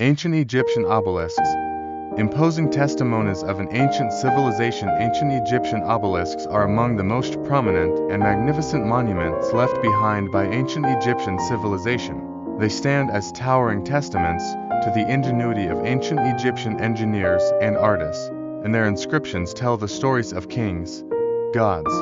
Ancient Egyptian obelisks. Imposing testimonies of an ancient civilization. Ancient Egyptian obelisks are among the most prominent and magnificent monuments left behind by ancient Egyptian civilization. They stand as towering testaments to the ingenuity of ancient Egyptian engineers and artists, and their inscriptions tell the stories of kings, gods,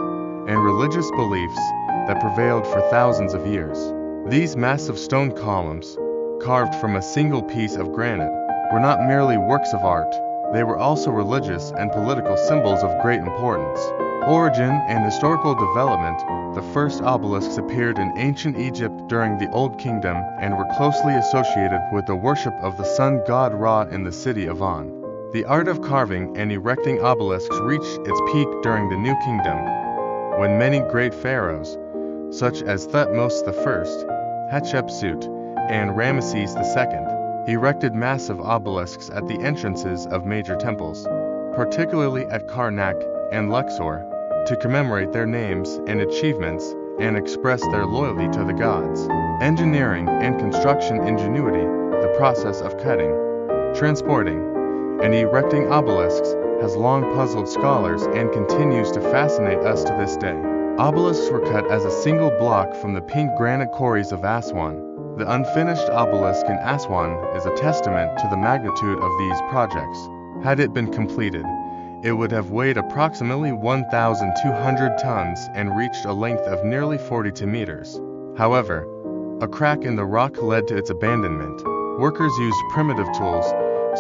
and religious beliefs that prevailed for thousands of years. These massive stone columns, carved from a single piece of granite, were not merely works of art, they were also religious and political symbols of great importance. Origin and historical development. The first obelisks appeared in ancient Egypt during the Old Kingdom and were closely associated with the worship of the sun god Ra in the city of On. The art of carving and erecting obelisks reached its peak during the New Kingdom, when many great pharaohs, such as Thutmose I, Hatshepsut, and Ramesses II, erected massive obelisks at the entrances of major temples, particularly at Karnak and Luxor, to commemorate their names and achievements and express their loyalty to the gods. Engineering and construction ingenuity. The process of cutting, transporting, and erecting obelisks has long puzzled scholars and continues to fascinate us to this day. Obelisks were cut as a single block from the pink granite quarries of Aswan. The unfinished obelisk in Aswan is a testament to the magnitude of these projects. Had it been completed, it would have weighed approximately 1,200 tons and reached a length of nearly 42 meters. However, a crack in the rock led to its abandonment. Workers used primitive tools,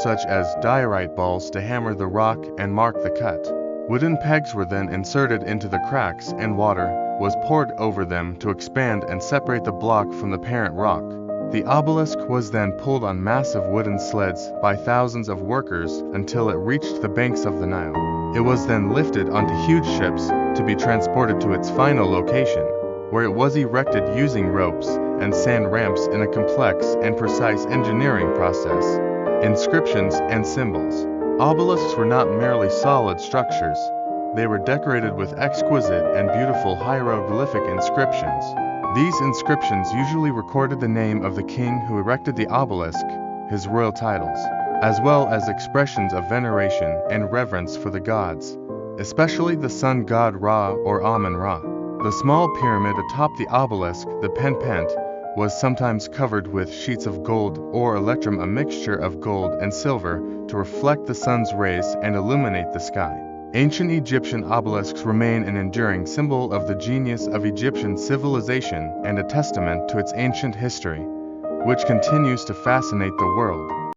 such as diorite balls, to hammer the rock and mark the cut. Wooden pegs were then inserted into the cracks and water was poured over them to expand and separate the block from the parent rock. The obelisk was then pulled on massive wooden sleds by thousands of workers until it reached the banks of the Nile. It was then lifted onto huge ships to be transported to its final location, where it was erected using ropes and sand ramps in a complex and precise engineering process. Inscriptions and symbols. Obelisks were not merely solid structures. They were decorated with exquisite and beautiful hieroglyphic inscriptions. These inscriptions usually recorded the name of the king who erected the obelisk, his royal titles, as well as expressions of veneration and reverence for the gods, especially the sun god Ra or Amun-Ra. The small pyramid atop the obelisk, the penpent, was sometimes covered with sheets of gold or electrum, a mixture of gold and silver, to reflect the sun's rays and illuminate the sky. Ancient Egyptian obelisks remain an enduring symbol of the genius of Egyptian civilization and a testament to its ancient history, which continues to fascinate the world.